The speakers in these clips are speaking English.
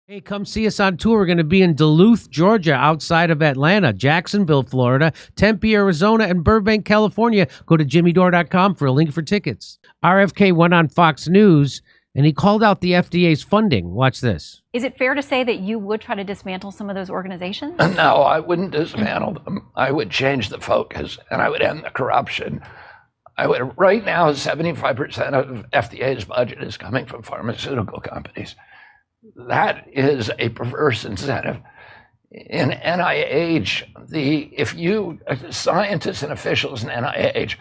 Hey, come see us on tour. We're going to be in Duluth, Georgia, outside of Atlanta, Jacksonville, Florida, Tempe, Arizona, and Burbank, California. Go to jimmydore.com for a link for tickets. RFK went on Fox News, and he called out the FDA's funding. Watch this. Is it fair to say that you would try to dismantle some of those organizations? No, I wouldn't dismantle them. I would change the focus, and I would end the corruption. Right now, 75% of FDA's budget is coming from pharmaceutical companies. That is a perverse incentive. In NIH, scientists and officials in NIH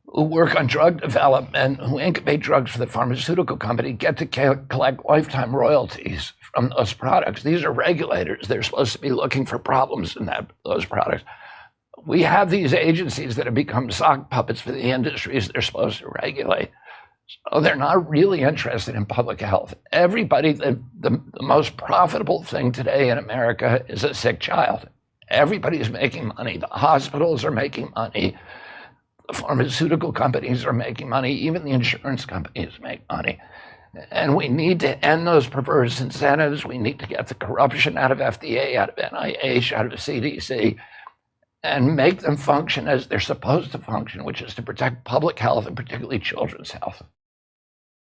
who work on drug development, who incubate drugs for the pharmaceutical company, get to collect lifetime royalties from those products. These are regulators. They're supposed to be looking for problems in those products. We have these agencies that have become sock puppets for the industries they're supposed to regulate. So they're not really interested in public health. Everybody, the most profitable thing today in America is a sick child. Everybody's making money. The hospitals are making money. The pharmaceutical companies are making money. Even the insurance companies make money. And we need to end those perverse incentives. We need to get the corruption out of FDA, out of NIH, out of CDC, and make them function as they're supposed to function, which is to protect public health and particularly children's health.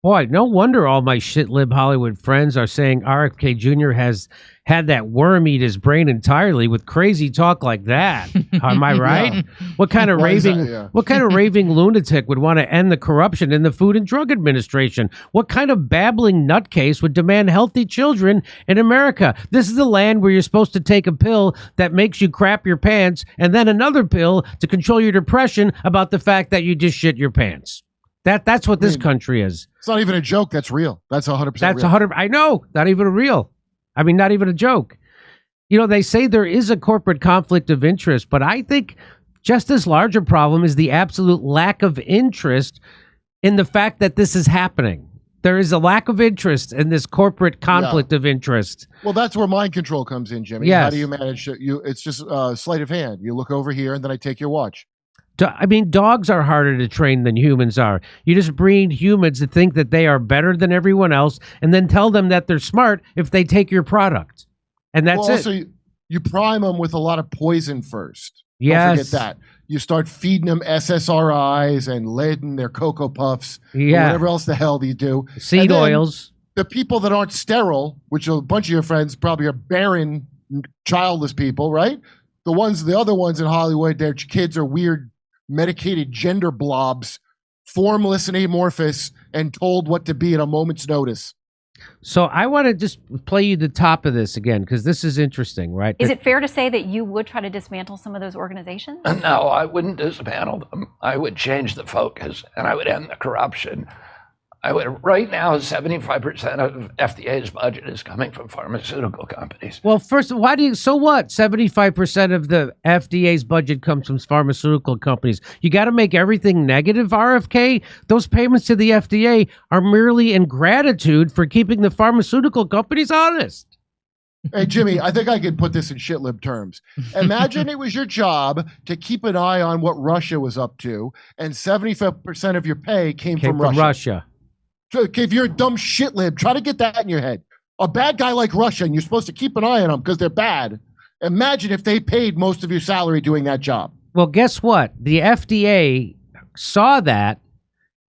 Boy, no wonder all my shit-lib Hollywood friends are saying RFK Jr. has had that worm eat his brain entirely with crazy talk like that. Am I right? Yeah. What kind of raving lunatic would want to end the corruption in the Food and Drug Administration? What kind of babbling nutcase would demand healthy children in America? This is the land where you're supposed to take a pill that makes you crap your pants and then another pill to control your depression about the fact that you just shit your pants. That's what this country is. It's not even a joke. That's real. That's 100%. That's real. 100. I know. Not even real. I mean, not even a joke. You know, they say there is a corporate conflict of interest, but I think just as large a problem is the absolute lack of interest in the fact that this is happening. There is a lack of interest in this corporate conflict of interest. Well, that's where mind control comes in, Jimmy. Yes. How do you manage it? It's just sleight of hand. You look over here, and then I take your watch. I mean, dogs are harder to train than humans are. You just breed humans to think that they are better than everyone else and then tell them that they're smart if they take your product. And that's also, you prime them with a lot of poison first. Yes. Don't forget that. You start feeding them SSRIs and lead in their Cocoa Puffs. Yeah. Whatever else the hell you do. Seed oils. The people that aren't sterile, which a bunch of your friends probably are barren, childless people, right? The other ones in Hollywood, their kids are weird, medicated gender blobs, formless and amorphous, and told what to be at a moment's notice. So I want to just play you the top of this again, because this is interesting, right? Is it fair to say that you would try to dismantle some of those organizations? No, I wouldn't dismantle them. I would change the focus, and I would end the corruption. Right now, 75% of FDA's budget is coming from pharmaceutical companies. Well, first, so what? 75% of the FDA's budget comes from pharmaceutical companies. You got to make everything negative, RFK? Those payments to the FDA are merely in gratitude for keeping the pharmaceutical companies honest. Hey, Jimmy, I think I could put this in shitlib terms. Imagine it was your job to keep an eye on what Russia was up to, and 75% of your pay came from Russia. If you're a dumb shitlib, try to get that in your head. A bad guy like Russia, and you're supposed to keep an eye on them because they're bad. Imagine if they paid most of your salary doing that job. Well, guess what? The FDA saw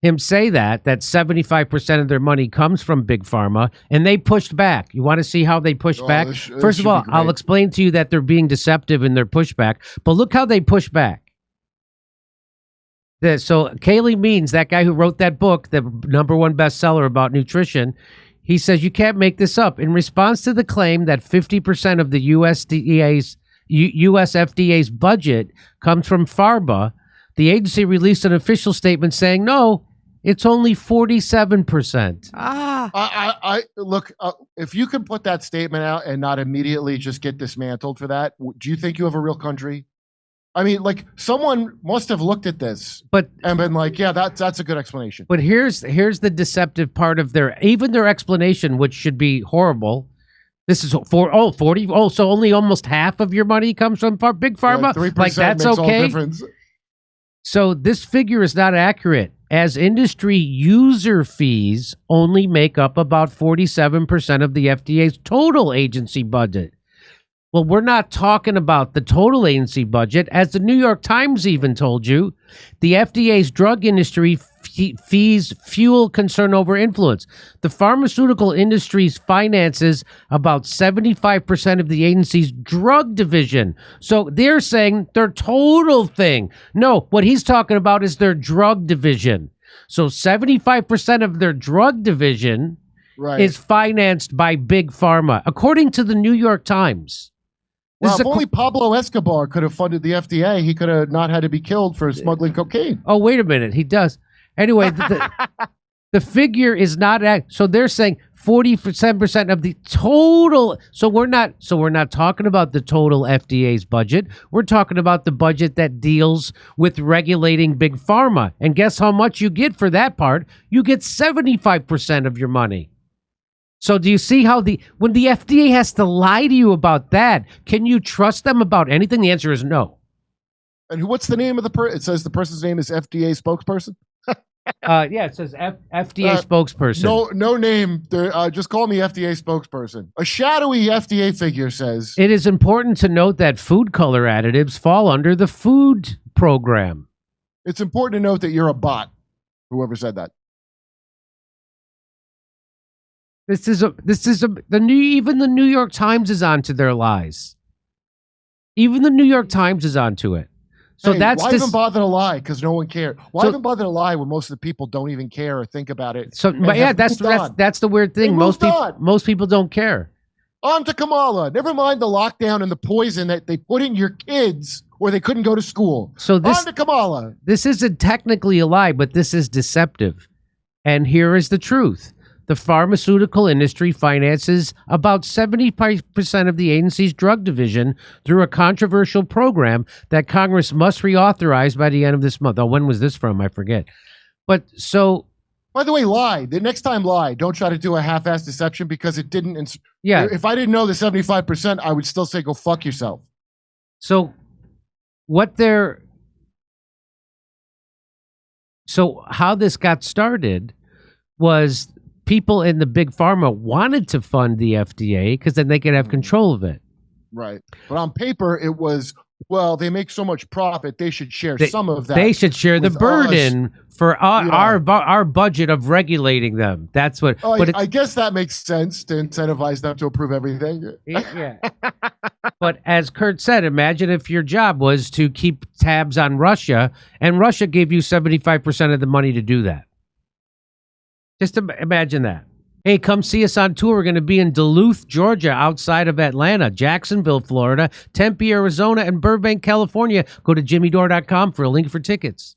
him say that 75% of their money comes from Big Pharma, and they pushed back. You want to see how they pushed back? First of all, I'll explain to you that they're being deceptive in their pushback, but look how they push back. So Kaylee Means, that guy who wrote that book, the #1 bestseller about nutrition, he says you can't make this up. In response to the claim that 50% of the US FDA's budget comes from pharma, the agency released an official statement saying, no, it's only 47%. Look, if you can put that statement out and not immediately just get dismantled for that, do you think you have a real country? I mean, like, someone must have looked at this and been like, yeah, that's a good explanation. But here's the deceptive part of their explanation, which should be horrible. This is so only almost half of your money comes from Big Pharma? Like 3% like, that's makes okay? All difference. So this figure is not accurate. as industry user fees only make up about 47% of the FDA's total agency budget. Well, we're not talking about the total agency budget. As the New York Times even told you, the FDA's drug industry fees fuel concern over influence. The pharmaceutical industry's finances about 75% of the agency's drug division. So they're saying their total thing. No, what he's talking about is their drug division. So 75% of their drug division is financed by big pharma, according to the New York Times. Well, if only Pablo Escobar could have funded the FDA, he could have not had to be killed for smuggling cocaine. Oh, wait a minute. He does. Anyway, the figure is not so they're saying 47% of the total. So we're not talking about the total FDA's budget. We're talking about the budget that deals with regulating big pharma. And guess how much you get for that part? You get 75% of your money. So do you see how when the FDA has to lie to you about that, can you trust them about anything? The answer is no. And what's the name of the person? It says the person's name is FDA spokesperson. Yeah, it says FDA spokesperson. No name. Just call me FDA spokesperson. A shadowy FDA figure says it is important to note that food color additives fall under the food program. It's important to note that you're a bot. Whoever said that. Even the New York Times is onto their lies. Even the New York Times is onto it. So why even bother to lie? Because no one cared. Why even bother to lie when most of the people don't even care or think about it? So, but yeah, that's the weird thing. Most people don't care. On to Kamala. Never mind the lockdown and the poison that they put in your kids, or they couldn't go to school. So on to Kamala. This isn't technically a lie, but this is deceptive. And here is the truth. The pharmaceutical industry finances about 75% of the agency's drug division through a controversial program that Congress must reauthorize by the end of this month. Oh, when was this from? I forget. But so... By the way, lie. The next time lie. Don't try to do a half-assed deception because it didn't... Yeah. If I didn't know the 75%, I would still say go fuck yourself. So how this got started was... people in the big pharma wanted to fund the FDA because then they could have control of it. Right. But on paper, it was, well, they make so much profit, they should share some of that. They should share the burden for our budget of regulating them. That's what. I guess that makes sense to incentivize them to approve everything. Yeah. But as Kurt said, imagine if your job was to keep tabs on Russia and Russia gave you 75% of the money to do that. Just imagine that. Hey, come see us on tour. We're going to be in Duluth, Georgia, outside of Atlanta, Jacksonville, Florida, Tempe, Arizona, and Burbank, California. Go to jimmydore.com for a link for tickets.